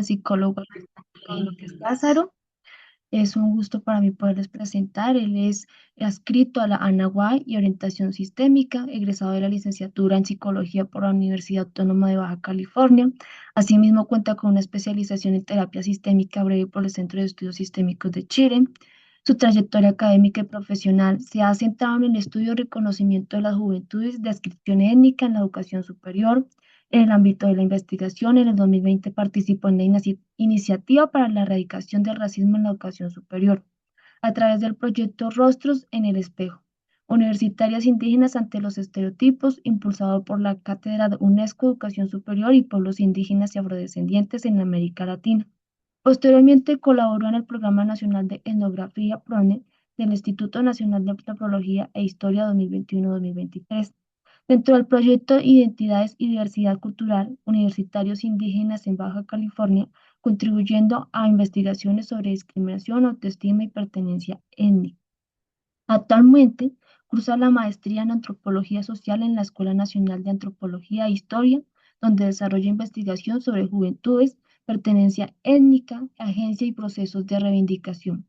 psicólogo López Lázaro. Es un gusto para mí poderles presentar. Él es adscrito a la ANAWAI y orientación sistémica, egresado de la licenciatura en psicología por la Universidad Autónoma de Baja California. Asimismo, cuenta con una especialización en terapia sistémica breve por el Centro de Estudios Sistémicos de Chile. Su trayectoria académica y profesional se ha centrado en el estudio y reconocimiento de las juventudes de adscripción étnica en la educación superior. En el ámbito de la investigación, en el 2020 participó en la Iniciativa para la Erradicación del Racismo en la Educación Superior, a través del proyecto Rostros en el Espejo, Universitarias Indígenas ante los Estereotipos, impulsado por la Cátedra de UNESCO Educación Superior y Pueblos Indígenas y Afrodescendientes en América Latina. Posteriormente colaboró en el Programa Nacional de Etnografía PRONE del Instituto Nacional de Antropología e Historia 2021-2023. Dentro del proyecto Identidades y Diversidad Cultural, Universitarios Indígenas en Baja California, contribuyendo a investigaciones sobre discriminación, autoestima y pertenencia étnica. Actualmente cursa la maestría en Antropología Social en la Escuela Nacional de Antropología e Historia, donde desarrolla investigación sobre juventudes, pertenencia étnica, agencia y procesos de reivindicación.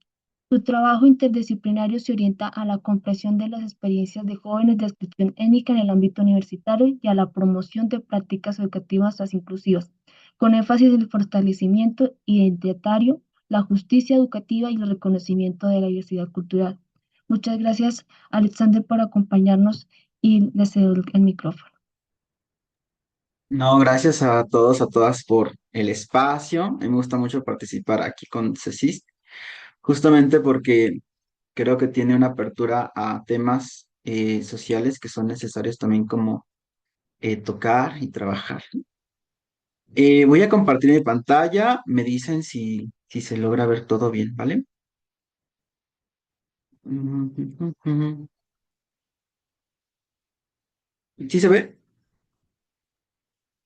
Su trabajo interdisciplinario se orienta a la comprensión de las experiencias de jóvenes de adscripción étnica en el ámbito universitario y a la promoción de prácticas educativas más inclusivas, con énfasis en el fortalecimiento identitario, la justicia educativa y el reconocimiento de la diversidad cultural. Muchas gracias, Alexander, por acompañarnos y le cedo el micrófono. No, gracias a todos, a todas por el espacio. A mí me gusta mucho participar aquí con CECIS, justamente porque creo que tiene una apertura a temas sociales que son necesarios también como tocar y trabajar. Voy a compartir mi pantalla, me dicen si se logra ver todo bien, ¿vale? ¿Sí se ve?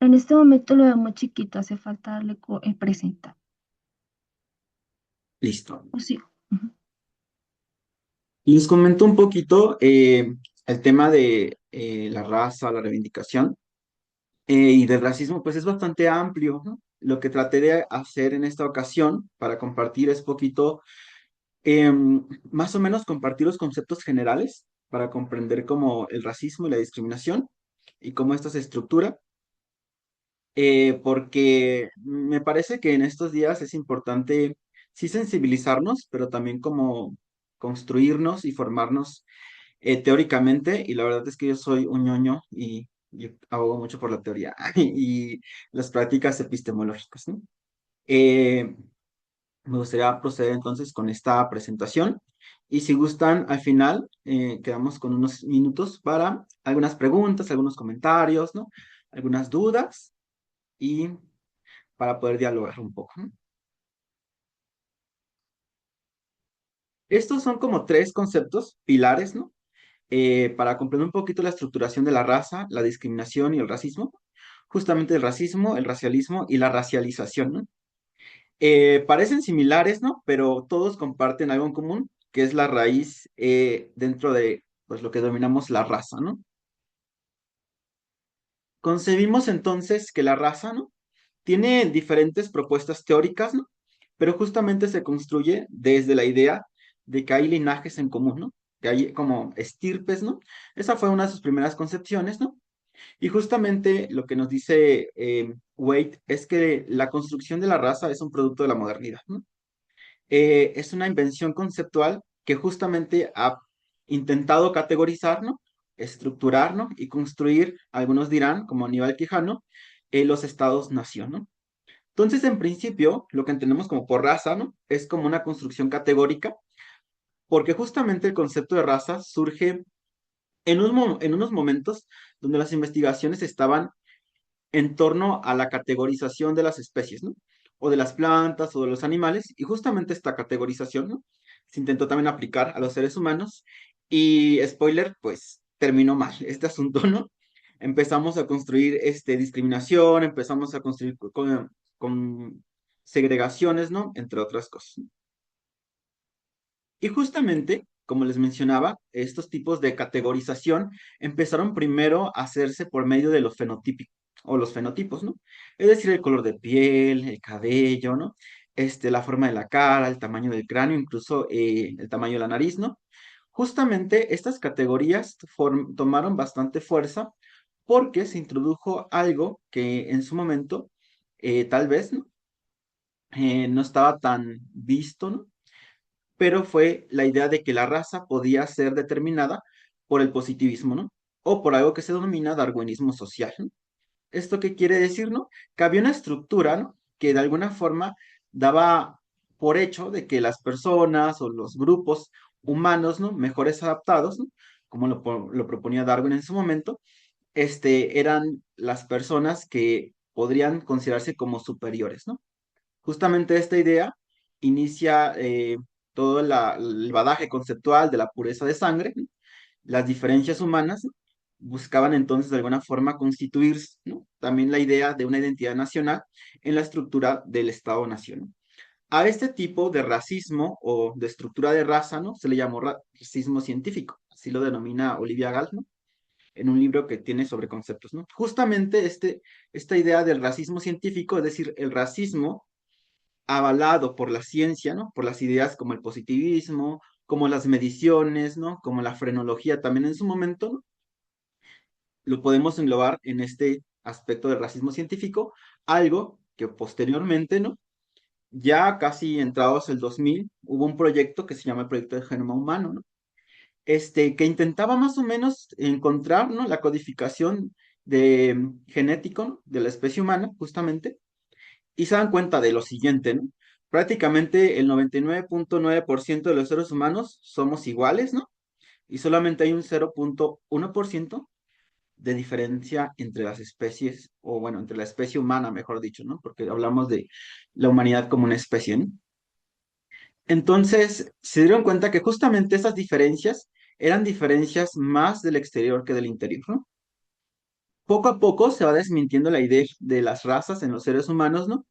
En este momento lo vemos chiquito, hace falta darle presentar. Listo. ¿O sí? Ujú. Les comento un poquito el tema de la raza, la reivindicación. Y del racismo, pues es bastante amplio, ¿no? Lo que traté de hacer en esta ocasión para compartir es poquito, más o menos compartir los conceptos generales para comprender cómo el racismo y la discriminación y cómo esto se estructura, porque me parece que en estos días es importante sí sensibilizarnos, pero también como construirnos y formarnos teóricamente, y la verdad es que yo soy un ñoño y yo abogo mucho por la teoría y las prácticas epistemológicas, ¿no? Eh, Me gustaría proceder entonces con esta presentación y si gustan, al final quedamos con unos minutos para algunas preguntas, algunos comentarios, ¿no? Algunas dudas y para poder dialogar un poco, ¿no? Estos son como tres conceptos pilares, ¿no? Para comprender un poquito la estructuración de la raza, la discriminación y el racismo, justamente el racismo, el racialismo y la racialización, ¿no? Parecen similares, ¿no? Pero todos comparten algo en común, que es la raíz dentro de pues, lo que denominamos la raza, ¿no? Concebimos entonces que la raza, ¿no? Tiene diferentes propuestas teóricas, ¿no? Pero justamente se construye desde la idea de que hay linajes en común, ¿no? Que hay como estirpes, ¿no? Esa fue una de sus primeras concepciones, ¿no? Y justamente lo que nos dice Waite es que la construcción de la raza es un producto de la modernidad, ¿no? Es una invención conceptual que justamente ha intentado categorizar, ¿no? Estructurar, ¿no? Y construir, algunos dirán, como Aníbal Quijano, los estados-nación, ¿no? Entonces, en principio, lo que entendemos como por raza, ¿no? Es como una construcción categórica, porque justamente el concepto de raza surge en unos momentos donde las investigaciones estaban en torno a la categorización de las especies, ¿no? O de las plantas o de los animales, y justamente esta categorización, ¿no? Se intentó también aplicar a los seres humanos, y spoiler, pues terminó mal este asunto, ¿no? Empezamos a construir discriminación, empezamos a construir con segregaciones, ¿no? Entre otras cosas. Y justamente, como les mencionaba, estos tipos de categorización empezaron primero a hacerse por medio de lo fenotípico. o los fenotipos, ¿no? Es decir, el color de piel, el cabello, ¿no? La forma de la cara, el tamaño del cráneo, incluso el tamaño de la nariz, ¿no? Justamente estas categorías tomaron bastante fuerza porque se introdujo algo que en su momento tal vez ¿no? No estaba tan visto, ¿no? Pero fue la idea de que la raza podía ser determinada por el positivismo, ¿no? O por algo que se denomina darwinismo social, ¿no? ¿Esto qué quiere decir, no? Que había una estructura, ¿no? Que de alguna forma daba por hecho de que las personas o los grupos humanos, ¿no? Mejores adaptados, ¿no? Como lo proponía Darwin en su momento, eran las personas que podrían considerarse como superiores, ¿no? Justamente esta idea inicia todo el badaje conceptual de la pureza de sangre, ¿no? Las diferencias humanas, ¿no? Buscaban entonces de alguna forma constituirse, ¿no? También la idea de una identidad nacional en la estructura del Estado-nación, ¿no? A este tipo de racismo o de estructura de raza, ¿no? Se le llamó racismo científico, así lo denomina Olivia Galt, ¿no? En un libro que tiene sobre conceptos, ¿no? Justamente esta idea del racismo científico, es decir, el racismo avalado por la ciencia, ¿no? Por las ideas como el positivismo, como las mediciones, ¿no? Como la frenología también en su momento, ¿no? Lo podemos englobar en este aspecto del racismo científico, algo que posteriormente, ¿no? Ya casi entrados el 2000, hubo un proyecto que se llama el Proyecto del Genoma Humano, ¿no? Que intentaba más o menos encontrar, ¿no? La codificación genético, ¿no? De la especie humana, justamente, y se dan cuenta de lo siguiente, ¿no? Prácticamente el 99.9% de los seres humanos somos iguales, ¿no? Y solamente hay un 0.1% de diferencia entre las especies, o bueno, entre la especie humana, mejor dicho, ¿no? Porque hablamos de la humanidad como una especie, ¿no? Entonces, se dieron cuenta que justamente esas diferencias eran diferencias más del exterior que del interior, ¿no? Poco a poco se va desmintiendo la idea de las razas en los seres humanos, ¿no?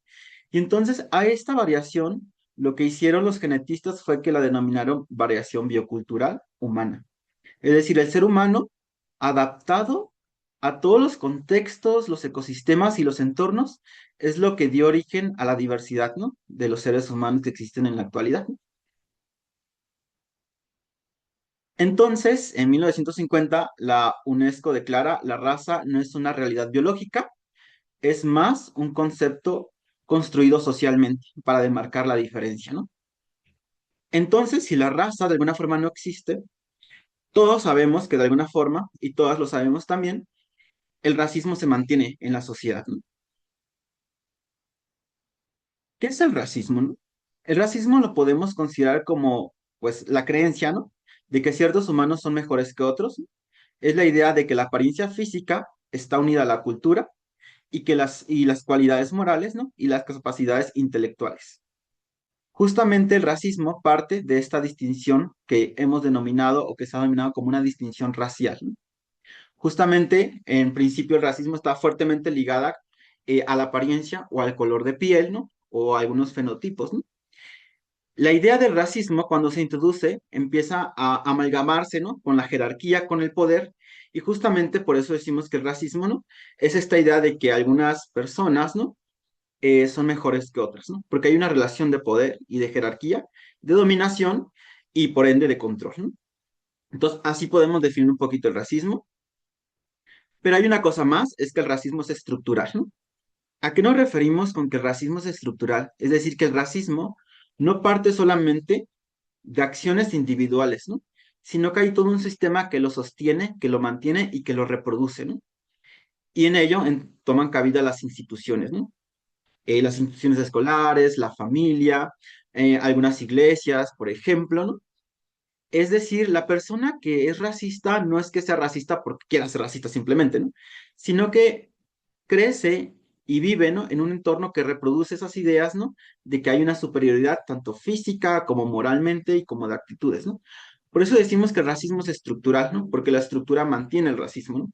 Y entonces a esta variación, lo que hicieron los genetistas fue que la denominaron variación biocultural humana. Es decir, el ser humano adaptado a todos los contextos, los ecosistemas y los entornos, es lo que dio origen a la diversidad, ¿no? De los seres humanos que existen en la actualidad. Entonces, en 1950, la UNESCO declara la raza no es una realidad biológica, es más un concepto construido socialmente para demarcar la diferencia, ¿no? Entonces, si la raza de alguna forma no existe, todos sabemos que de alguna forma, y todas lo sabemos también, el racismo se mantiene en la sociedad, ¿no? ¿Qué es el racismo, no? El racismo lo podemos considerar como, pues, la creencia, ¿no? De que ciertos humanos son mejores que otros, ¿no? Es la idea de que la apariencia física está unida a la cultura y las cualidades morales, ¿no? Y las capacidades intelectuales. Justamente el racismo parte de esta distinción que hemos denominado o que se ha denominado como una distinción racial, ¿no? Justamente, en principio, el racismo está fuertemente ligada a la apariencia o al color de piel, ¿no? O a algunos fenotipos, ¿no? La idea del racismo, cuando se introduce, empieza a amalgamarse, ¿no? Con la jerarquía, con el poder, y justamente por eso decimos que el racismo, ¿no? Es esta idea de que algunas personas, ¿no? Son mejores que otras, ¿no? Porque hay una relación de poder y de jerarquía, de dominación y por ende de control, ¿no? Entonces, así podemos definir un poquito el racismo. Pero hay una cosa más, es que el racismo es estructural, ¿no? ¿A qué nos referimos con que el racismo es estructural? Es decir, que el racismo no parte solamente de acciones individuales, ¿no? Sino que hay todo un sistema que lo sostiene, que lo mantiene y que lo reproduce, ¿no? Y en ello toman cabida las instituciones, ¿no? Las instituciones escolares, la familia, algunas iglesias, por ejemplo, ¿no? Es decir, la persona que es racista no es que sea racista porque quiera ser racista simplemente, ¿no? Sino que crece y vive, ¿no? En un entorno que reproduce esas ideas, ¿no? De que hay una superioridad tanto física como moralmente y como de actitudes, ¿no? Por eso decimos que el racismo es estructural, ¿no? Porque la estructura mantiene el racismo, ¿no?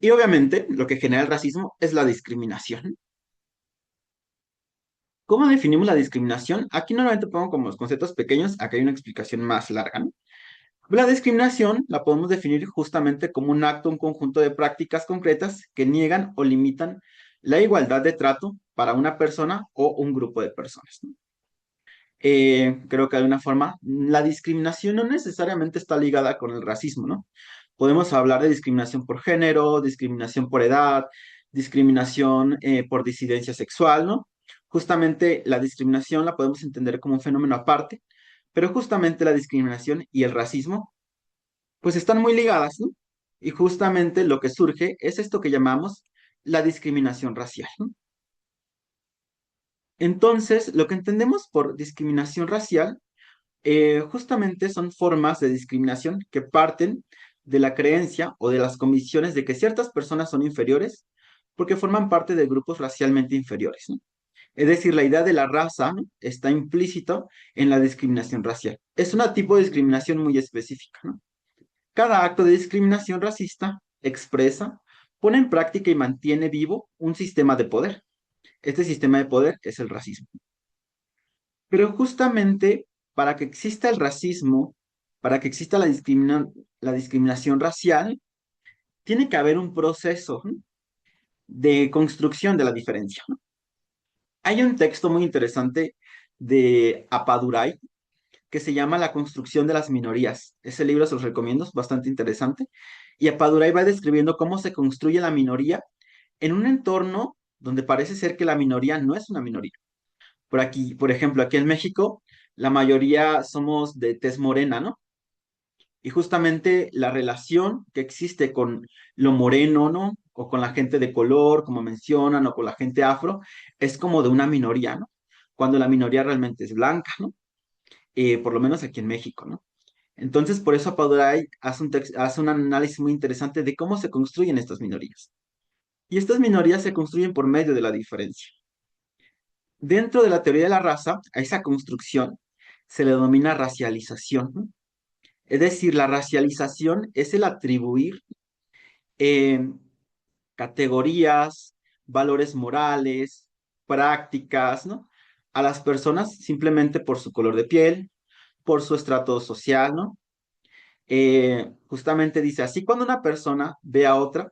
Y obviamente lo que genera el racismo es la discriminación. ¿Cómo definimos la discriminación? Aquí normalmente pongo como los conceptos pequeños, acá hay una explicación más larga, ¿no? La discriminación la podemos definir justamente como un acto, un conjunto de prácticas concretas que niegan o limitan la igualdad de trato para una persona o un grupo de personas, ¿no? Creo que de alguna forma la discriminación no necesariamente está ligada con el racismo, ¿no? Podemos hablar de discriminación por género, discriminación por edad, discriminación por disidencia sexual, ¿no? Justamente la discriminación la podemos entender como un fenómeno aparte, pero justamente la discriminación y el racismo pues están muy ligadas, ¿no? Y justamente lo que surge es esto que llamamos la discriminación racial, ¿no? Entonces, lo que entendemos por discriminación racial justamente son formas de discriminación que parten de la creencia o de las convicciones de que ciertas personas son inferiores porque forman parte de grupos racialmente inferiores, ¿no? Es decir, la idea de la raza, ¿no?, está implícito en la discriminación racial. Es un tipo de discriminación muy específica, ¿no? Cada acto de discriminación racista expresa, pone en práctica y mantiene vivo un sistema de poder. Este sistema de poder es el racismo. Pero justamente para que exista el racismo, para que exista la discriminación racial, tiene que haber un proceso, ¿no?, de construcción de la diferencia, ¿no? Hay un texto muy interesante de Apadurai que se llama La construcción de las minorías. Ese libro se los recomiendo, es bastante interesante. Y Apadurai va describiendo cómo se construye la minoría en un entorno donde parece ser que la minoría no es una minoría. Por aquí, por ejemplo, aquí en México, la mayoría somos de tez morena, ¿no? Y justamente la relación que existe con lo moreno, ¿no? O con la gente de color, como mencionan, o con la gente afro, es como de una minoría, ¿no? Cuando la minoría realmente es blanca, ¿no? Por lo menos aquí en México, ¿no? Entonces, por eso Apadurai hace un análisis muy interesante de cómo se construyen estas minorías. Y estas minorías se construyen por medio de la diferencia. Dentro de la teoría de la raza, a esa construcción se le denomina racialización, ¿no? Es decir, la racialización es el atribuir eh, categorías, valores morales, prácticas, ¿no?, a las personas simplemente por su color de piel, por su estrato social, ¿no? Justamente dice, así cuando una persona ve a otra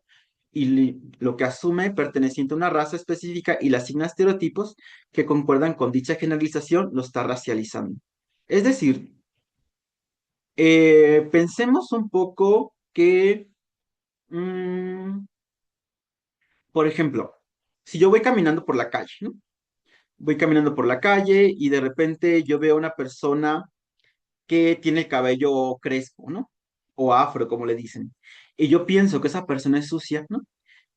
y lo que asume perteneciente a una raza específica y le asigna estereotipos que concuerdan con dicha generalización, lo está racializando. Es decir, pensemos un poco que, mm, por ejemplo, si yo voy caminando por la calle, ¿no? Voy caminando por la calle y de repente yo veo a una persona que tiene el cabello crespo, ¿no? O afro, como le dicen. Y yo pienso que esa persona es sucia, ¿no?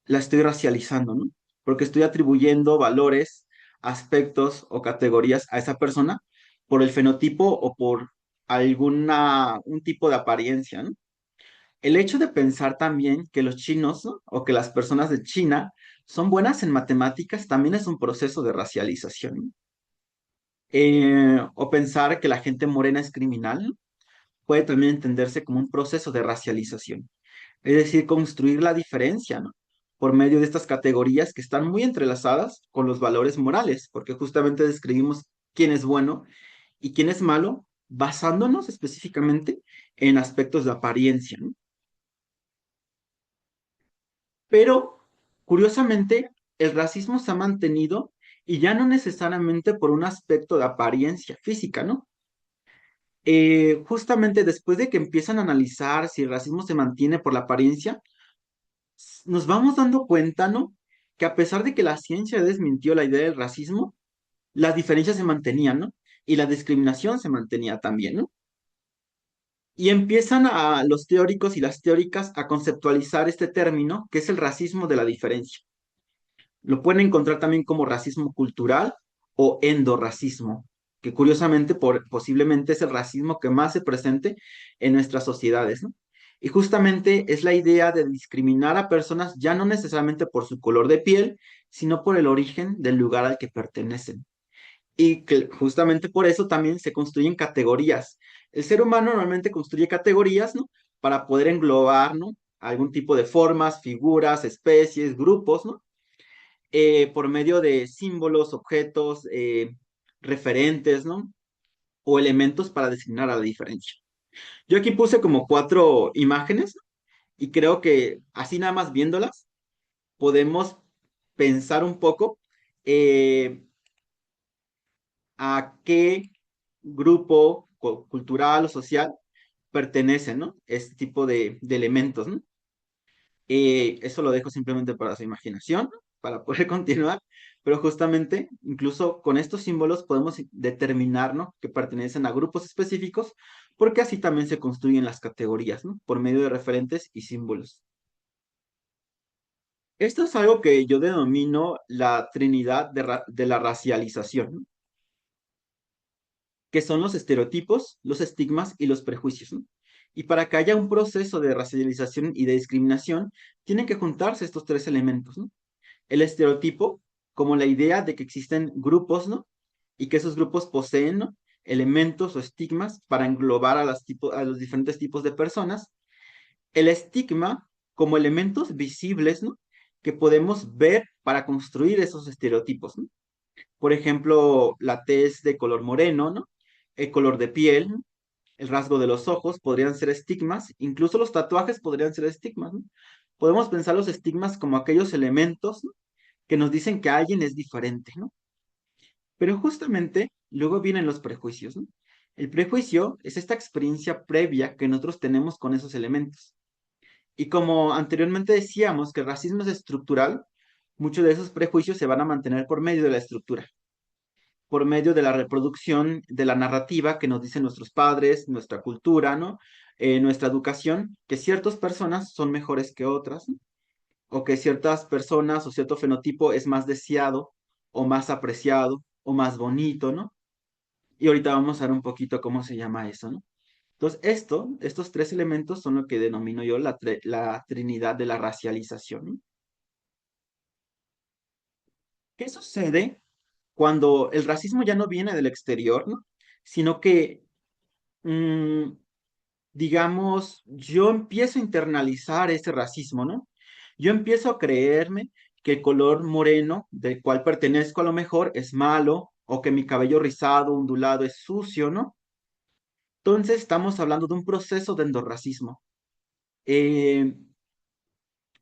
La estoy racializando, ¿no? Porque estoy atribuyendo valores, aspectos o categorías a esa persona por el fenotipo o por un tipo de apariencia, ¿no? El hecho de pensar también que los chinos, ¿no?, o que las personas de China son buenas en matemáticas también es un proceso de racialización, ¿no? O pensar que la gente morena es criminal, ¿no?, puede también entenderse como un proceso de racialización. Es decir, construir la diferencia, ¿no?, por medio de estas categorías que están muy entrelazadas con los valores morales, porque justamente describimos quién es bueno y quién es malo, basándonos específicamente en aspectos de apariencia, ¿no? Pero, curiosamente, el racismo se ha mantenido y ya no necesariamente por un aspecto de apariencia física, ¿no? Justamente después de que empiezan a analizar si el racismo se mantiene por la apariencia, nos vamos dando cuenta, ¿no?, que a pesar de que la ciencia desmintió la idea del racismo, las diferencias se mantenían, ¿no? Y la discriminación se mantenía también, ¿no? Y empiezan a los teóricos y las teóricas a conceptualizar este término, que es el racismo de la diferencia. Lo pueden encontrar también como racismo cultural o endorracismo, que curiosamente posiblemente es el racismo que más se presente en nuestras sociedades, ¿no? Y justamente es la idea de discriminar a personas ya no necesariamente por su color de piel, sino por el origen del lugar al que pertenecen. Y que justamente por eso también se construyen categorías. El ser humano normalmente construye categorías, ¿no?, para poder englobar, ¿no?, algún tipo de formas, figuras, especies, grupos, ¿no?, por medio de símbolos, objetos, referentes, ¿no?, o elementos para designar a la diferencia. Yo aquí puse como cuatro imágenes y creo que así nada más viéndolas podemos pensar un poco eh, a qué grupo cultural o social pertenecen, ¿no? Este tipo de elementos, ¿no? Eso lo dejo simplemente para su imaginación, para poder continuar, pero justamente, incluso con estos símbolos podemos determinar, ¿no? Que pertenecen a grupos específicos, porque así también se construyen las categorías, ¿no? Por medio de referentes y símbolos. Esto es algo que yo denomino la trinidad de la racialización, ¿no? Que son los estereotipos, los estigmas y los prejuicios, ¿no? Y para que haya un proceso de racialización y de discriminación, tienen que juntarse estos tres elementos, ¿no? El estereotipo, como la idea de que existen grupos, ¿no? Y que esos grupos poseen, ¿no? Elementos o estigmas para englobar a los diferentes tipos de personas. El estigma como elementos visibles, ¿no? Que podemos ver para construir esos estereotipos, ¿no? Por ejemplo, la tez de color moreno, ¿no? El color de piel, ¿no? El rasgo de los ojos podrían ser estigmas, incluso los tatuajes podrían ser estigmas, ¿no? Podemos pensar los estigmas como aquellos elementos, ¿no? Que nos dicen que alguien es diferente, ¿no? Pero justamente luego vienen los prejuicios, ¿no? El prejuicio es esta experiencia previa que nosotros tenemos con esos elementos. Y como anteriormente decíamos que el racismo es estructural, muchos de esos prejuicios se van a mantener por medio de la estructura, por medio de la reproducción de la narrativa que nos dicen nuestros padres, nuestra cultura, ¿no? Nuestra educación, que ciertas personas son mejores que otras, ¿no? O que ciertas personas o cierto fenotipo es más deseado o más apreciado o más bonito, ¿no? Y ahorita vamos a ver un poquito cómo se llama eso, ¿no? Entonces, estos tres elementos son lo que denomino yo la trinidad de la racialización, ¿no? ¿Qué sucede cuando el racismo ya no viene del exterior, ¿no? Sino que, mm, digamos, yo empiezo a internalizar ese racismo, ¿no? Yo empiezo a creerme que el color moreno, del cual pertenezco a lo mejor, es malo, o que mi cabello rizado, ondulado, es sucio, ¿no? Entonces estamos hablando de un proceso de endorracismo. Eh,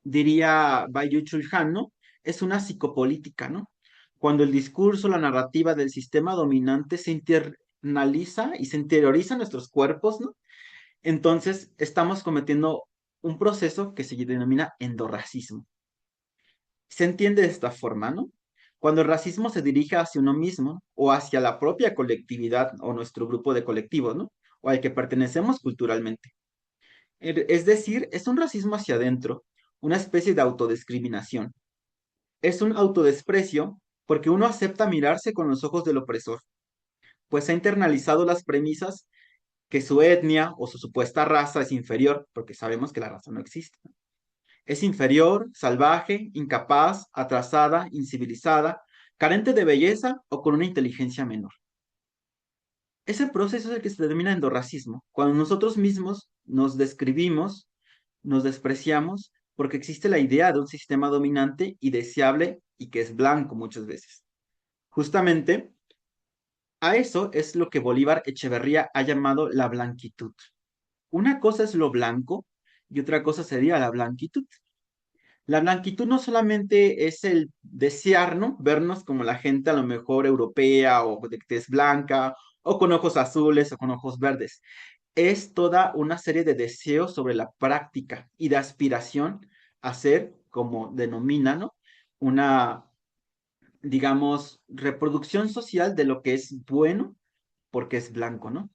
diría Byung-Chul Han, ¿no? Es una psicopolítica, ¿no? Cuando el discurso, la narrativa del sistema dominante se internaliza y se interioriza en nuestros cuerpos, ¿no? Entonces, estamos cometiendo un proceso que se denomina endorracismo. Se entiende de esta forma, ¿no? Cuando el racismo se dirige hacia uno mismo o hacia la propia colectividad o nuestro grupo de colectivos, ¿no? O al que pertenecemos culturalmente. Es decir, es un racismo hacia adentro, una especie de autodiscriminación. Es un autodesprecio porque uno acepta mirarse con los ojos del opresor, pues ha internalizado las premisas que su etnia o su supuesta raza es inferior, porque sabemos que la raza no existe. Es inferior, salvaje, incapaz, atrasada, incivilizada, carente de belleza o con una inteligencia menor. Ese proceso es el que se denomina endorracismo, cuando nosotros mismos nos describimos, nos despreciamos, porque existe la idea de un sistema dominante y deseable y que es blanco muchas veces. Justamente a eso es lo que Bolívar Echeverría ha llamado la blanquitud. Una cosa es lo blanco y otra cosa sería la blanquitud. La blanquitud no solamente es el desear, ¿no? Vernos como la gente a lo mejor europea o de tez blanca o con ojos azules o con ojos verdes. Es toda una serie de deseos sobre la práctica y de aspiración a ser, como denomina, ¿no? Una, digamos, reproducción social de lo que es bueno porque es blanco, ¿no?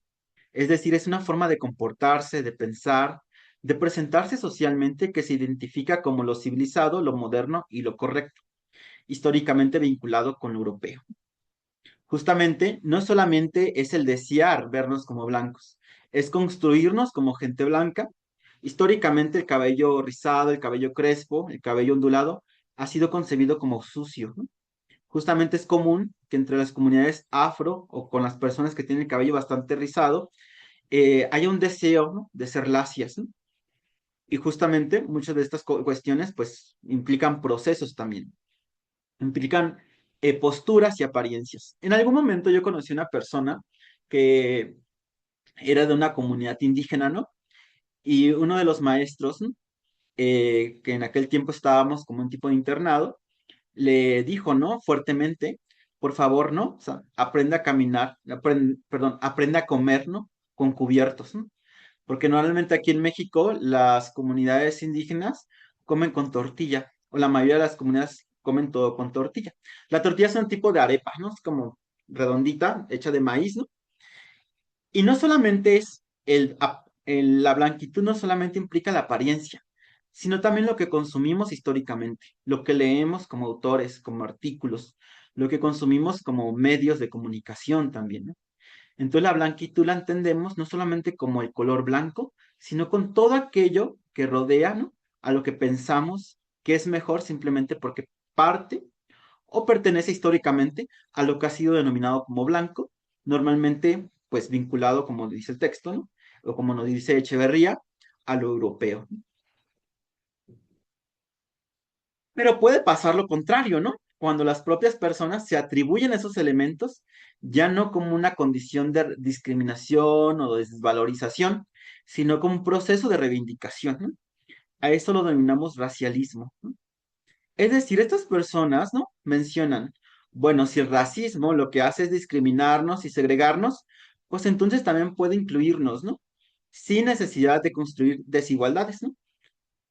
Es decir, es una forma de comportarse, de pensar, de presentarse socialmente que se identifica como lo civilizado, lo moderno y lo correcto, históricamente vinculado con lo europeo. Justamente, no solamente es el desear vernos como blancos, es construirnos como gente blanca. Históricamente el cabello rizado, el cabello crespo, el cabello ondulado ha sido concebido como sucio, ¿no? Justamente es común que entre las comunidades afro o con las personas que tienen el cabello bastante rizado, haya un deseo, ¿no? De ser lacias, ¿no? Y justamente muchas de estas cuestiones pues implican procesos también, implican posturas y apariencias. En algún momento yo conocí una persona que era de una comunidad indígena, ¿no? Y uno de los maestros, ¿no? Que en aquel tiempo estábamos como un tipo de internado, le dijo, ¿no? Fuertemente, por favor, ¿no? O sea, aprenda a caminar, perdón, aprenda a comer, ¿no? Con cubiertos, ¿no? Porque normalmente aquí en México las comunidades indígenas comen con tortilla, o la mayoría de las comunidades comen todo con tortilla. La tortilla es un tipo de arepa, ¿no? Es como redondita, hecha de maíz, ¿no? Y no solamente es la blanquitud, no solamente implica la apariencia, sino también lo que consumimos históricamente, lo que leemos como autores, como artículos, lo que consumimos como medios de comunicación también, ¿no? Entonces la blanquitud la entendemos no solamente como el color blanco, sino con todo aquello que rodea, ¿no? A lo que pensamos que es mejor simplemente porque parte o pertenece históricamente a lo que ha sido denominado como blanco, normalmente pues vinculado, como dice el texto, ¿no? O como nos dice Echeverría, a lo europeo. Pero puede pasar lo contrario, ¿no? Cuando las propias personas se atribuyen esos elementos ya no como una condición de discriminación o de desvalorización, sino como un proceso de reivindicación, ¿no? A eso lo denominamos racialismo, ¿no? Es decir, estas personas, ¿no? Mencionan, bueno, si el racismo lo que hace es discriminarnos y segregarnos, pues entonces también puede incluirnos, ¿no? Sin necesidad de construir desigualdades, ¿no?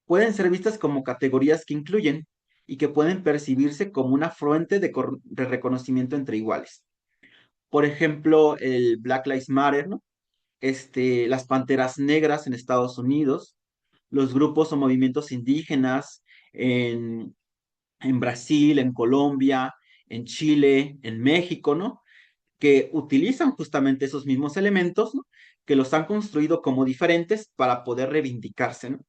Pueden ser vistas como categorías que incluyen y que pueden percibirse como una fuente de reconocimiento entre iguales. Por ejemplo, el Black Lives Matter, ¿no? Las panteras negras en Estados Unidos, los grupos o movimientos indígenas en, en Brasil, en Colombia, en Chile, en México, ¿no? Que utilizan justamente esos mismos elementos, ¿no? Que los han construido como diferentes para poder reivindicarse, ¿no?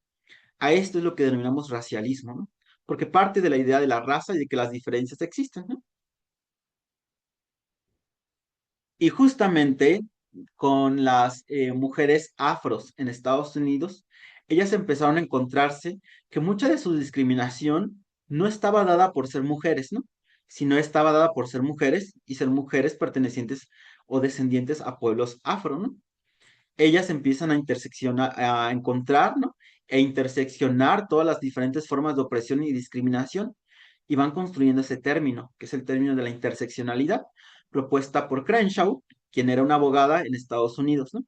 A esto es lo que denominamos racialismo, ¿no? Porque parte de la idea de la raza y de que las diferencias existen, ¿no? Y justamente con las mujeres afros en Estados Unidos, ellas empezaron a encontrarse que mucha de su discriminación no estaba dada por ser mujeres, ¿no? Sino estaba dada por ser mujeres y ser mujeres pertenecientes o descendientes a pueblos afro, ¿no? Ellas empiezan a interseccionar, a encontrar, ¿no? E interseccionar todas las diferentes formas de opresión y discriminación y van construyendo ese término, que es el término de la interseccionalidad, propuesta por Crenshaw, quien era una abogada en Estados Unidos, ¿no?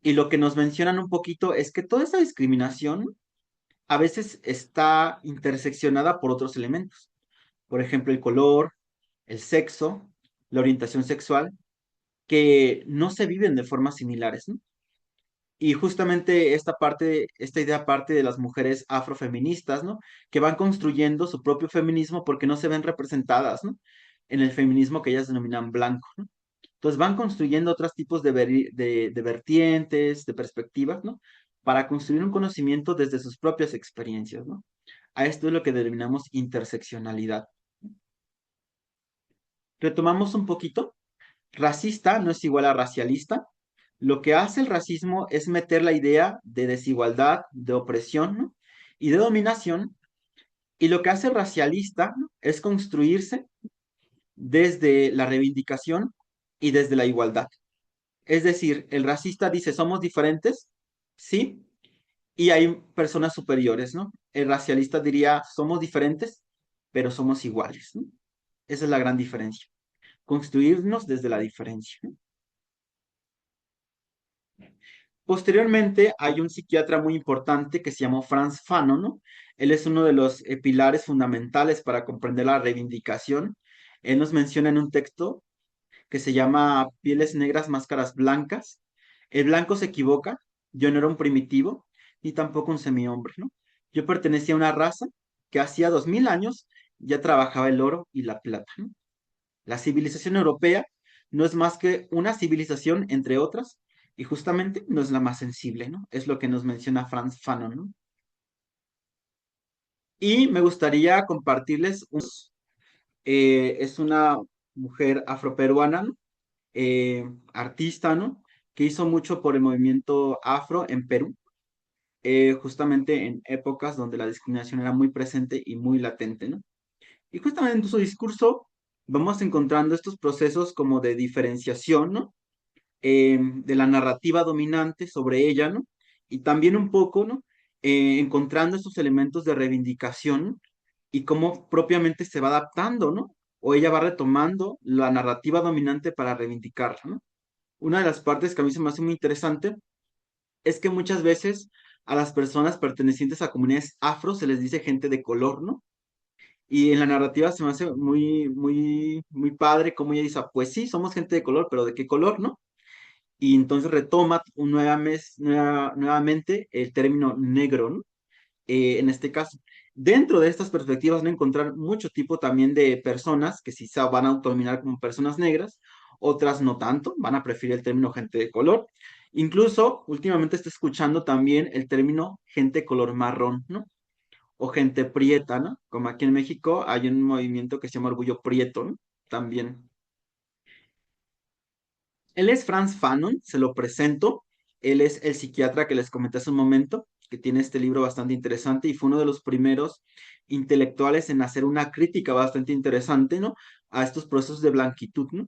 Y lo que nos mencionan un poquito es que toda esa discriminación a veces está interseccionada por otros elementos. Por ejemplo, el color, el sexo, la orientación sexual, que no se viven de formas similares, ¿no? Y justamente esta idea parte de las mujeres afrofeministas, ¿no? Que van construyendo su propio feminismo porque no se ven representadas, ¿no? En el feminismo que ellas denominan blanco, ¿no? Entonces van construyendo otros tipos de vertientes, de perspectivas, ¿no? Para construir un conocimiento desde sus propias experiencias, ¿no? A esto es lo que denominamos interseccionalidad. Retomamos un poquito. Racista no es igual a racialista. Lo que hace el racismo es meter la idea de desigualdad, de opresión, ¿no? Y de dominación. Y lo que hace el racialista, ¿no? Es construirse desde la reivindicación y desde la igualdad. Es decir, el racista dice, somos diferentes, ¿sí? Y hay personas superiores, ¿no? El racialista diría, somos diferentes, pero somos iguales, ¿no? Esa es la gran diferencia. Construirnos desde la diferencia, ¿no? Posteriormente, hay un psiquiatra muy importante que se llamó Franz Fanon, ¿no? Él es uno de los pilares fundamentales para comprender la reivindicación. Él nos menciona en un texto que se llama Pieles negras, máscaras blancas. El blanco se equivoca, yo no era un primitivo, ni tampoco un semihombre, ¿no? Yo pertenecía a una raza que hacía 2000 años ya trabajaba el oro y la plata, ¿no? La civilización europea no es más que una civilización entre otras y justamente no es la más sensible, ¿no? Es lo que nos menciona Franz Fanon, ¿no? Y me gustaría compartirles, es una mujer afroperuana, ¿no? Artista, ¿no? Que hizo mucho por el movimiento afro en Perú, justamente en épocas donde la discriminación era muy presente y muy latente, ¿no? Y justamente en su discurso vamos encontrando estos procesos como de diferenciación, ¿no? de la narrativa dominante sobre ella, ¿no? Y también un poco, ¿no? Encontrando esos elementos de reivindicación y cómo propiamente se va adaptando, ¿no? O ella va retomando la narrativa dominante para reivindicarla, ¿no? Una de las partes que a mí se me hace muy interesante es que muchas veces a las personas pertenecientes a comunidades afro se les dice gente de color, ¿no? Y en la narrativa se me hace muy padre cómo ella dice, "Ah, pues sí, somos gente de color, pero ¿de qué color, no?" Y entonces retoma nuevamente el término negro, ¿no? En este caso. Dentro de estas perspectivas van a encontrar mucho tipo también de personas que sí se van a autonominar como personas negras, otras no tanto, van a preferir el término gente de color. Incluso últimamente estoy escuchando también el término gente color marrón, ¿no? O gente prieta, ¿no? Como aquí en México hay un movimiento que se llama Orgullo Prieto, ¿no? También. Él es Franz Fanon, se lo presento. Él es el psiquiatra que les comenté hace un momento, que tiene este libro bastante interesante y fue uno de los primeros intelectuales en hacer una crítica bastante interesante, ¿no? A estos procesos de blanquitud, ¿no?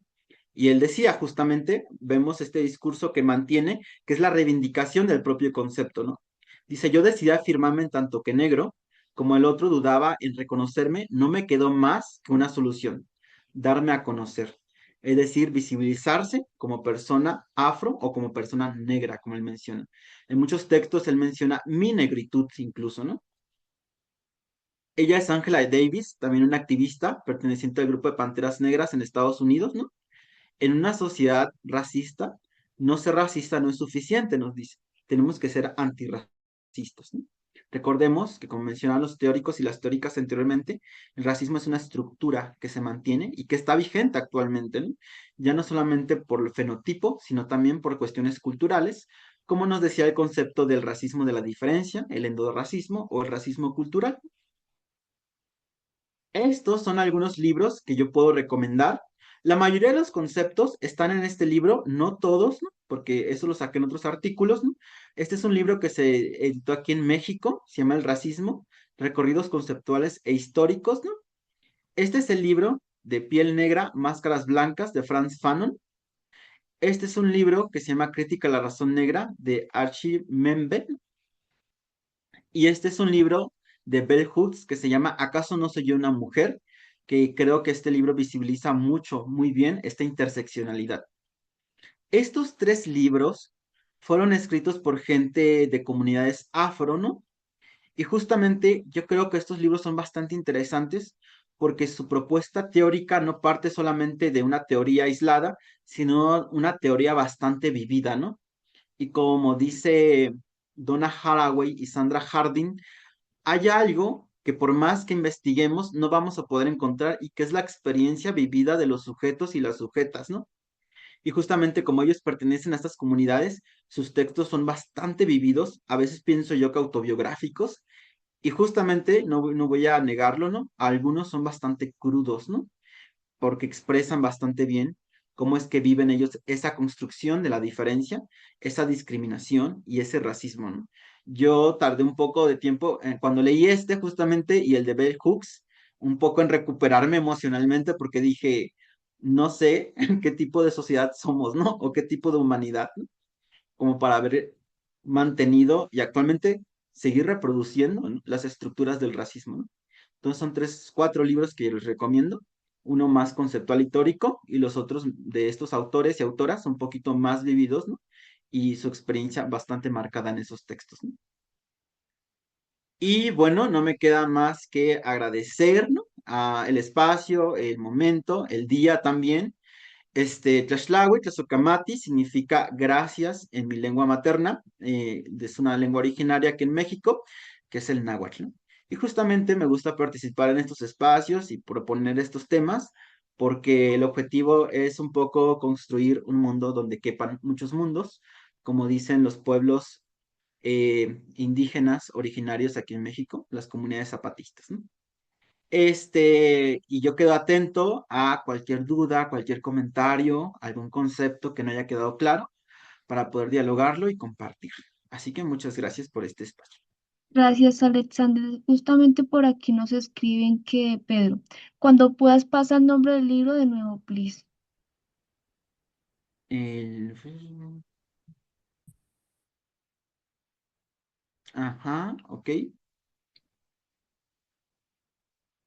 Y él decía, justamente, vemos este discurso que mantiene, que es la reivindicación del propio concepto, ¿no? Dice, yo decidí afirmarme en tanto que negro, como el otro dudaba en reconocerme, no me quedó más que una solución, darme a conocer, es decir, visibilizarse como persona afro o como persona negra, como él menciona. En muchos textos él menciona mi negritud incluso, ¿no? Ella es Angela Davis, también una activista perteneciente al grupo de Panteras Negras en Estados Unidos, ¿no? En una sociedad racista, no ser racista no es suficiente, nos dice. Tenemos que ser antirracistas, ¿no? Recordemos que, como mencionaban los teóricos y las teóricas anteriormente, el racismo es una estructura que se mantiene y que está vigente actualmente, ¿no? Ya no solamente por el fenotipo, sino también por cuestiones culturales, como nos decía el concepto del racismo de la diferencia, el endorracismo o el racismo cultural. Estos son algunos libros que yo puedo recomendar. La mayoría de los conceptos están en este libro, no todos, ¿no? Porque eso lo saqué en otros artículos, ¿no? Este es un libro que se editó aquí en México, se llama El racismo, recorridos conceptuales e históricos, ¿no? Este es el libro de Piel Negra, Máscaras Blancas de Franz Fanon. Este es un libro que se llama Crítica a la Razón Negra de Archie Membe. Y este es un libro de Bell Hooks que se llama ¿Acaso no soy yo una mujer? Que creo que este libro visibiliza mucho, muy bien esta interseccionalidad. Estos tres libros fueron escritos por gente de comunidades afro, ¿no? Y justamente yo creo que estos libros son bastante interesantes porque su propuesta teórica no parte solamente de una teoría aislada, sino una teoría bastante vivida, ¿no? Y como dice Donna Haraway y Sandra Harding, hay algo que por más que investiguemos no vamos a poder encontrar y que es la experiencia vivida de los sujetos y las sujetas, ¿no? Y justamente como ellos pertenecen a estas comunidades, sus textos son bastante vividos, a veces pienso yo que autobiográficos, y justamente no voy a negarlo, ¿no? Algunos son bastante crudos, ¿no? Porque expresan bastante bien cómo es que viven ellos esa construcción de la diferencia, esa discriminación y ese racismo, ¿no? Yo tardé un poco de tiempo cuando leí este justamente y el de Bell Hooks, un poco en recuperarme emocionalmente porque dije, no sé qué tipo de sociedad somos, ¿no? O qué tipo de humanidad, ¿no? Como para haber mantenido y actualmente seguir reproduciendo, ¿no? Las estructuras del racismo, ¿no? Entonces son tres, cuatro libros que les recomiendo, uno más conceptual y teórico y los otros de estos autores y autoras un poquito más vividos, ¿no? Y su experiencia bastante marcada en esos textos, ¿no? Y bueno, no me queda más que agradecer, ¿no? El espacio, el momento, el día también. Tlaxtlahui, Tlazocamati significa gracias en mi lengua materna, es una lengua originaria aquí en México, que es el náhuatl, ¿no? Y justamente me gusta participar en estos espacios y proponer estos temas, porque el objetivo es un poco construir un mundo donde quepan muchos mundos, como dicen los pueblos indígenas originarios aquí en México, las comunidades zapatistas, ¿no? Y yo quedo atento a cualquier duda, cualquier comentario, algún concepto que no haya quedado claro para poder dialogarlo y compartir. Así que muchas gracias por este espacio. Gracias, Alexander. Justamente por aquí nos escriben que, Pedro, cuando puedas pasa el nombre del libro de nuevo, please. El... Ajá, ok.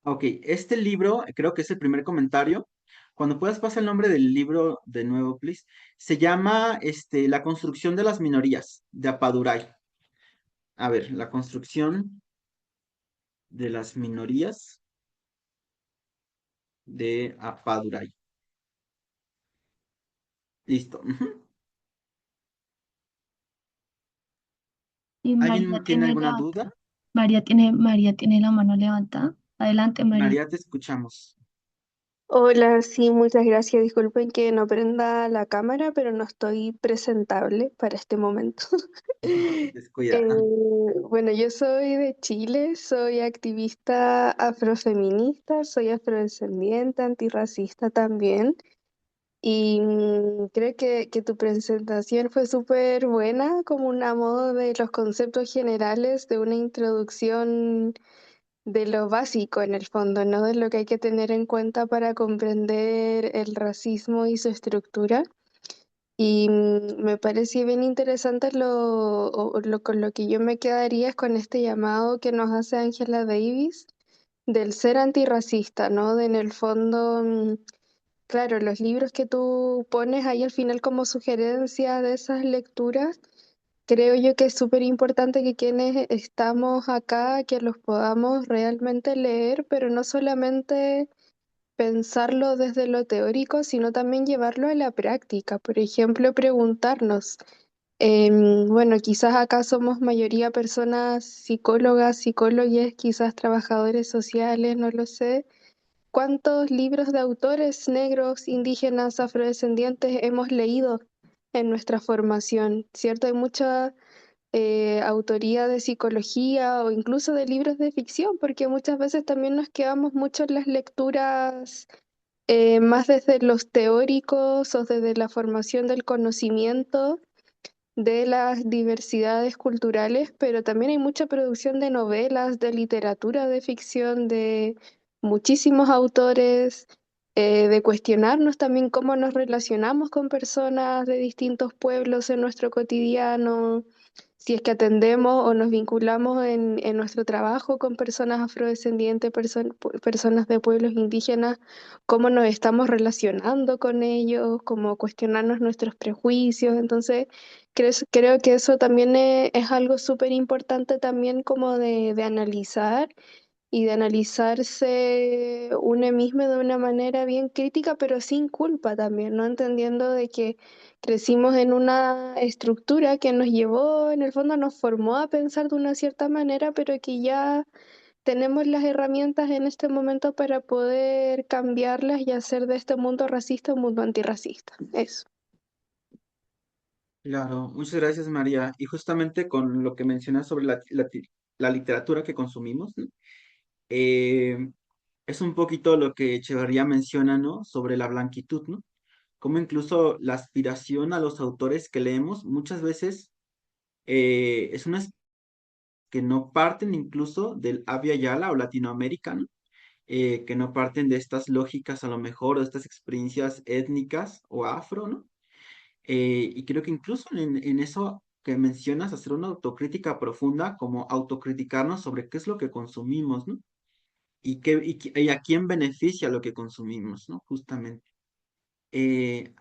Ok, este libro, creo que es el primer comentario. Cuando puedas, pasa el nombre del libro de nuevo, please. Se llama La construcción de las minorías, de Apadurai. A ver, la construcción de las minorías de Apadurai. Listo. Ujú. Y ¿Alguien tiene alguna duda? María tiene la mano levantada. Adelante, María. María, te escuchamos. Hola, sí, muchas gracias. Disculpen que no prenda la cámara, pero no estoy presentable para este momento. Descuida. Ah, Bueno, yo soy de Chile, soy activista afrofeminista, soy afrodescendiente, antirracista también. Y creo que tu presentación fue súper buena, como una modo de los conceptos generales de una introducción de lo básico en el fondo, ¿no? De lo que hay que tener en cuenta para comprender el racismo y su estructura. Y me parece bien interesante con lo que yo me quedaría es con este llamado que nos hace Angela Davis del ser antirracista, ¿no? De en el fondo, claro, los libros que tú pones ahí al final como sugerencia de esas lecturas. Creo yo que es súper importante que quienes estamos acá, que los podamos realmente leer, pero no solamente pensarlo desde lo teórico, sino también llevarlo a la práctica. Por ejemplo, preguntarnos, bueno, quizás acá somos mayoría personas psicólogas, psicólogos, quizás trabajadores sociales, no lo sé. ¿Cuántos libros de autores negros, indígenas, afrodescendientes hemos leído en nuestra formación? ¿Cierto? Hay mucha autoría de psicología o incluso de libros de ficción, porque muchas veces también nos quedamos mucho en las lecturas más desde los teóricos o desde la formación del conocimiento de las diversidades culturales, pero también hay mucha producción de novelas, de literatura de ficción, de muchísimos autores, de cuestionarnos también cómo nos relacionamos con personas de distintos pueblos en nuestro cotidiano, si es que atendemos o nos vinculamos en nuestro trabajo con personas afrodescendientes, personas de pueblos indígenas, cómo nos estamos relacionando con ellos, cómo cuestionarnos nuestros prejuicios. Entonces, creo que eso también es algo súper importante también como de analizar y de analizarse uno mismo de una manera bien crítica, pero sin culpa también, ¿no? Entendiendo de que crecimos en una estructura que nos llevó, en el fondo nos formó a pensar de una cierta manera, pero que ya tenemos las herramientas en este momento para poder cambiarlas y hacer de este mundo racista un mundo antirracista. Eso. claro, muchas gracias, María. Y justamente con lo que mencionas sobre la literatura que consumimos, ¿no? Eh, es un poquito lo que Echeverría menciona, ¿no? Sobre la blanquitud, ¿no? Como incluso la aspiración a los autores que leemos muchas veces es una que no parten incluso del Abya Yala o latinoamericano, que no parten de estas lógicas a lo mejor o de estas experiencias étnicas o afro, ¿no? Y creo que incluso en eso que mencionas, hacer una autocrítica profunda, como autocriticarnos sobre qué es lo que consumimos, ¿no? Y a quién beneficia lo que consumimos, ¿no? Justamente.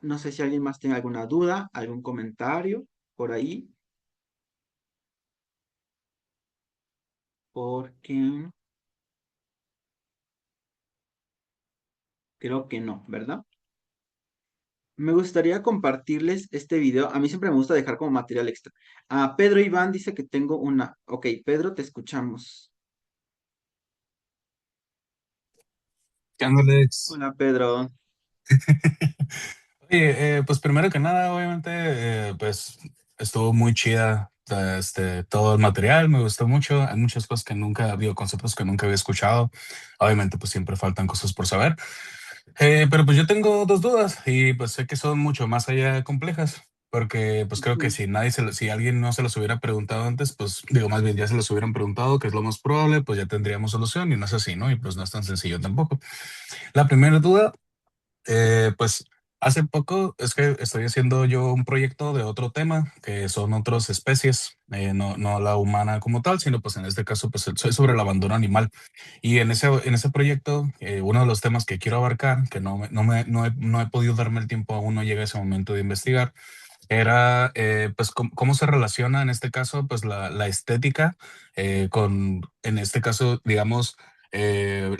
No sé si alguien más tiene alguna duda, algún comentario por ahí, porque creo que no, ¿verdad? Me gustaría compartirles este video. A mí siempre me gusta dejar como material extra. Pedro Iván dice que tengo una. Ok, Pedro, te escuchamos. ¿Qué onda, Alex? Hola, Pedro. Oye, pues primero que nada, obviamente, pues estuvo muy chida todo el material, me gustó mucho. Hay muchas cosas que nunca, digo, conceptos que nunca había escuchado. Obviamente, pues siempre faltan cosas por saber. Pero pues yo tengo dos dudas y pues sé que son mucho más allá complejas, porque pues creo que Ujú. si alguien no se los hubiera preguntado antes, pues digo, más bien ya se los hubieran preguntado, que es lo más probable, pues ya tendríamos solución y no es así, ¿no? Y pues no es tan sencillo tampoco. La primera duda, pues Hace poco es que estoy haciendo yo un proyecto de otro tema, que son otras especies, no la humana como tal, sino pues en este caso pues soy sobre el abandono animal. Y en ese proyecto, uno de los temas que quiero abarcar, que no he podido darme el tiempo aún, no llega ese momento de investigar, era pues cómo se relaciona en este caso pues la estética con, en este caso, digamos, el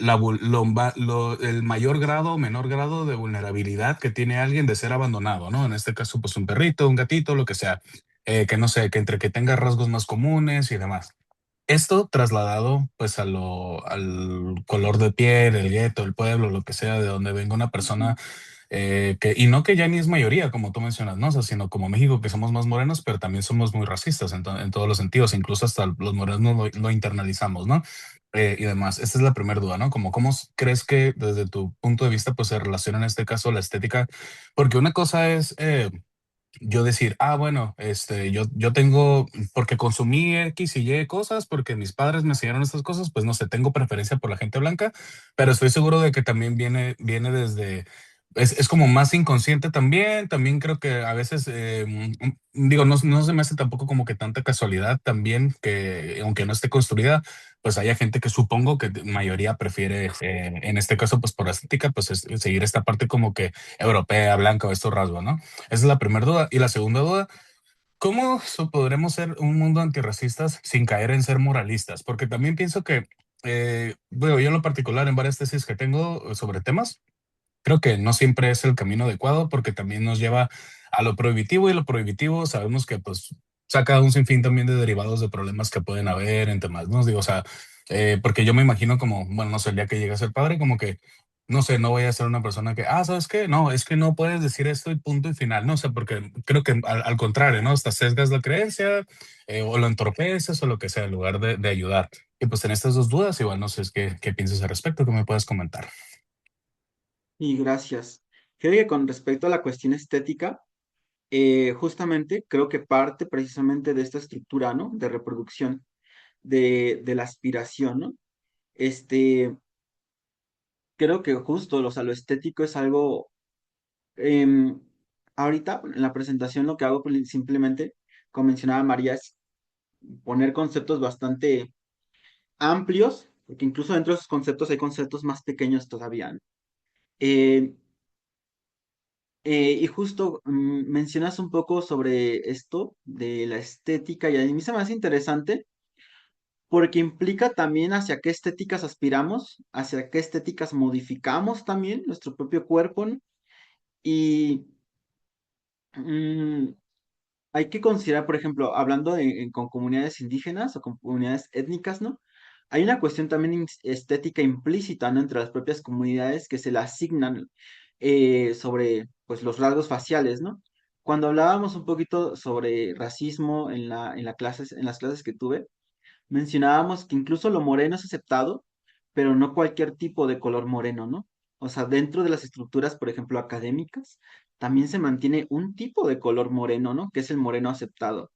mayor grado o menor grado de vulnerabilidad que tiene alguien de ser abandonado, ¿no? En este caso, pues un perrito, un gatito, lo que sea, que no sé, que entre que tenga rasgos más comunes y demás. Esto trasladado pues al color de piel, el gueto, el pueblo, lo que sea, de donde venga una persona, y no que ya ni es mayoría, como tú mencionas, ¿no? O sea, sino como México, que somos más morenos, pero también somos muy racistas en todos los sentidos, incluso hasta los morenos lo internalizamos, ¿no? Y demás. Esta es la primera duda, ¿no? Como, ¿cómo crees que desde tu punto de vista pues se relaciona en este caso la estética? Porque una cosa es... yo decir, ah, bueno, yo tengo, porque consumí X y Y cosas, porque mis padres me enseñaron estas cosas, pues no sé, tengo preferencia por la gente blanca, pero estoy seguro de que también viene desde, es como más inconsciente también, también creo que a veces, digo, no se me hace tampoco como que tanta casualidad también, que aunque no esté construida, pues haya gente que supongo que mayoría prefiere, en este caso, pues por estética, pues seguir esta parte como que europea, blanca o estos rasgos, ¿no? Esa es la primera duda. Y la segunda duda, ¿cómo podremos ser un mundo antirracistas sin caer en ser moralistas? Porque también pienso que, bueno, yo en lo particular en varias tesis que tengo sobre temas, creo que no siempre es el camino adecuado porque también nos lleva a lo prohibitivo y lo prohibitivo sabemos que pues saca un sinfín también de derivados de problemas que pueden haber en temas, ¿no? Digo, o sea, porque yo me imagino como, bueno, no sé, el día que llegue a ser padre, como que, no sé, no voy a ser una persona que, ah, ¿sabes qué? No, es que no puedes decir esto y punto y final, no sé, porque creo que al contrario, ¿no? Hasta sesgas la creencia, o lo entorpeces o lo que sea, en lugar de ayudar. Y pues en estas dos dudas, igual no sé es qué piensas al respecto, que me puedes comentar. Y gracias. Creo que con respecto a la cuestión estética, justamente creo que parte precisamente de esta estructura, ¿no? De reproducción de la aspiración, ¿no? Este, creo que justo, o sea, lo estético es algo, em, ahorita en la presentación lo que hago simplemente, como mencionaba María, es poner conceptos bastante amplios, porque incluso dentro de esos conceptos hay conceptos más pequeños todavía, ¿no? Eh, y justo mencionas un poco sobre esto de la estética y a mí se me hace interesante porque implica también hacia qué estéticas aspiramos, hacia qué estéticas modificamos también nuestro propio cuerpo, ¿no? Y mm, hay que considerar, por ejemplo, hablando con comunidades indígenas o con comunidades étnicas, ¿no? Hay una cuestión también estética implícita, ¿no? Entre las propias comunidades que se le asignan sobre, pues, los rasgos faciales, ¿no? Cuando hablábamos un poquito sobre racismo en las clases que tuve, mencionábamos que incluso lo moreno es aceptado, pero no cualquier tipo de color moreno, ¿no? O sea, dentro de las estructuras, por ejemplo, académicas, también se mantiene un tipo de color moreno, ¿no? Que es el moreno aceptado.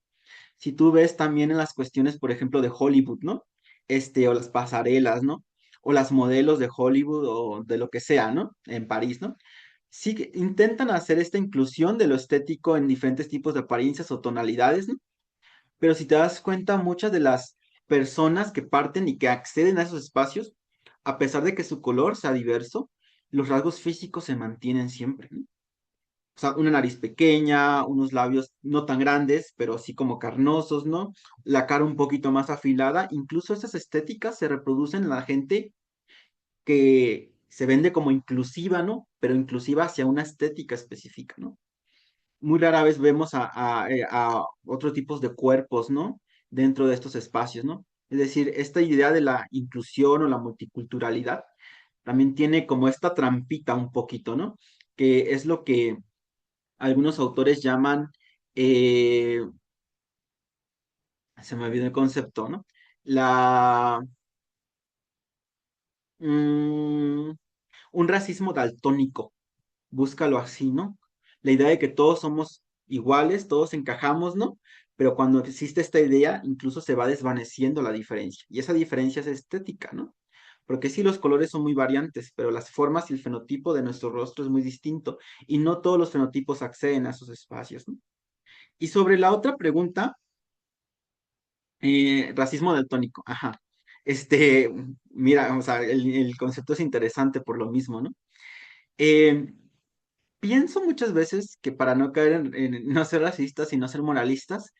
Si tú ves también en las cuestiones, por ejemplo, de Hollywood, ¿no? O las pasarelas, ¿no? O las modelos de Hollywood o de lo que sea, ¿no? En París, ¿no? Sí que intentan hacer esta inclusión de lo estético en diferentes tipos de apariencias o tonalidades, ¿no? Pero si te das cuenta, muchas de las personas que parten y que acceden a esos espacios, a pesar de que su color sea diverso, los rasgos físicos se mantienen siempre, ¿no? O sea, una nariz pequeña, unos labios no tan grandes, pero así como carnosos, ¿no? La cara un poquito más afilada. Incluso esas estéticas se reproducen en la gente que se vende como inclusiva, ¿no? Pero inclusiva hacia una estética específica, ¿no? Muy rara vez vemos a otros tipos de cuerpos, ¿no? Dentro de estos espacios, ¿no? Es decir, esta idea de la inclusión o la multiculturalidad también tiene como esta trampita un poquito, ¿no? Que es lo que algunos autores llaman, eh, se me olvidó el concepto, ¿no? La, mm, un racismo daltónico, búscalo así, ¿no? La idea de que todos somos iguales, todos encajamos, ¿no? Pero cuando existe esta idea, incluso se va desvaneciendo la diferencia. Y esa diferencia es estética, ¿no? Porque sí, los colores son muy variantes, pero las formas y el fenotipo de nuestro rostro es muy distinto y no todos los fenotipos acceden a esos espacios, ¿no? Y sobre la otra pregunta, racismo daltónico, ajá. Este, mira, o sea, el concepto es interesante por lo mismo, ¿no? Eh, Pienso muchas veces que para no caer en no ser racistas y no ser moralistas,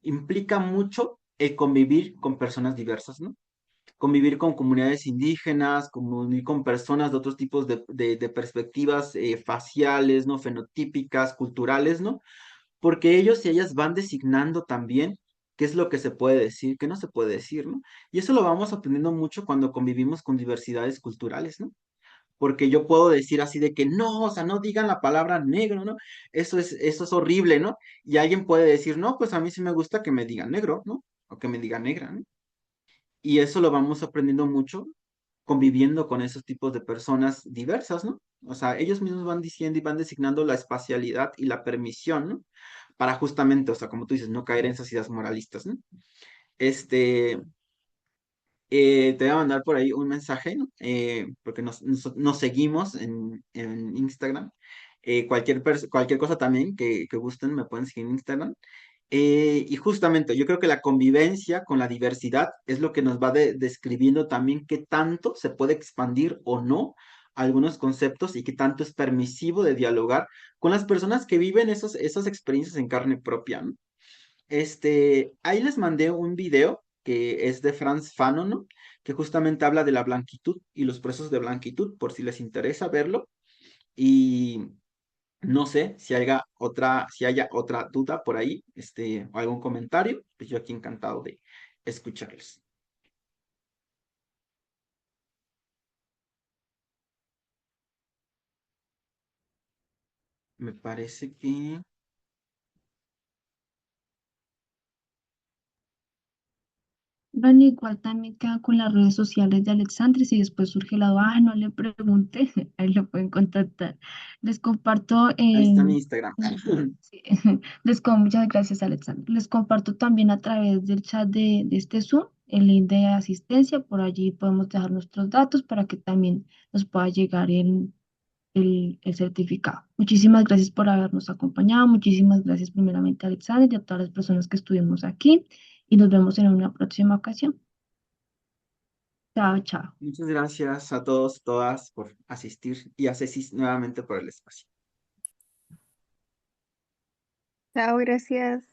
implica mucho el convivir con personas diversas, ¿no? Convivir con comunidades indígenas, convivir con personas de otros tipos de perspectivas faciales, ¿no? Fenotípicas, culturales, ¿no? Porque ellos y ellas van designando también qué es lo que se puede decir, qué no se puede decir, ¿no? Y eso lo vamos aprendiendo mucho cuando convivimos con diversidades culturales, ¿no? Porque yo puedo decir así de que no, o sea, no digan la palabra negro, ¿no? Eso es horrible, ¿no? Y alguien puede decir, no, pues a mí sí me gusta que me digan negro, ¿no? O que me digan negra, ¿no? Y eso lo vamos aprendiendo mucho conviviendo con esos tipos de personas diversas, ¿no? O sea, ellos mismos van diciendo y van designando la espacialidad y la permisión, ¿no? Para justamente, o sea, como tú dices, no caer en esas ideas moralistas, ¿no? Este, te voy a mandar por ahí un mensaje, ¿no? Porque nos seguimos en Instagram. Cualquier cosa también que gusten me pueden seguir en Instagram. Y justamente yo creo que la convivencia con la diversidad es lo que nos va describiendo también qué tanto se puede expandir o no algunos conceptos y qué tanto es permisivo de dialogar con las personas que viven esas experiencias en carne propia, ¿no? Ahí les mandé un video que es de Franz Fanon, ¿no? Que justamente habla de la blanquitud y los procesos de blanquitud, por si les interesa verlo. Y no sé si haya otra duda por ahí, o algún comentario, pues yo aquí encantado de escucharles. Me parece que Bueno, igual también queda con las redes sociales de Alexandre. Si después surge la duda, no le pregunte, ahí lo pueden contactar. Les comparto, ahí está mi Instagram. sí, muchas gracias, Alexandre. Les comparto también a través del chat de este Zoom el link de asistencia. Por allí podemos dejar nuestros datos para que también nos pueda llegar el certificado. Muchísimas gracias por habernos acompañado. Muchísimas gracias primeramente a Alexander y a todas las personas que estuvimos aquí. Y nos vemos en una próxima ocasión. Chao, chao. Muchas gracias a todos, todas por asistir y a Ceci nuevamente por el espacio. Chao, gracias.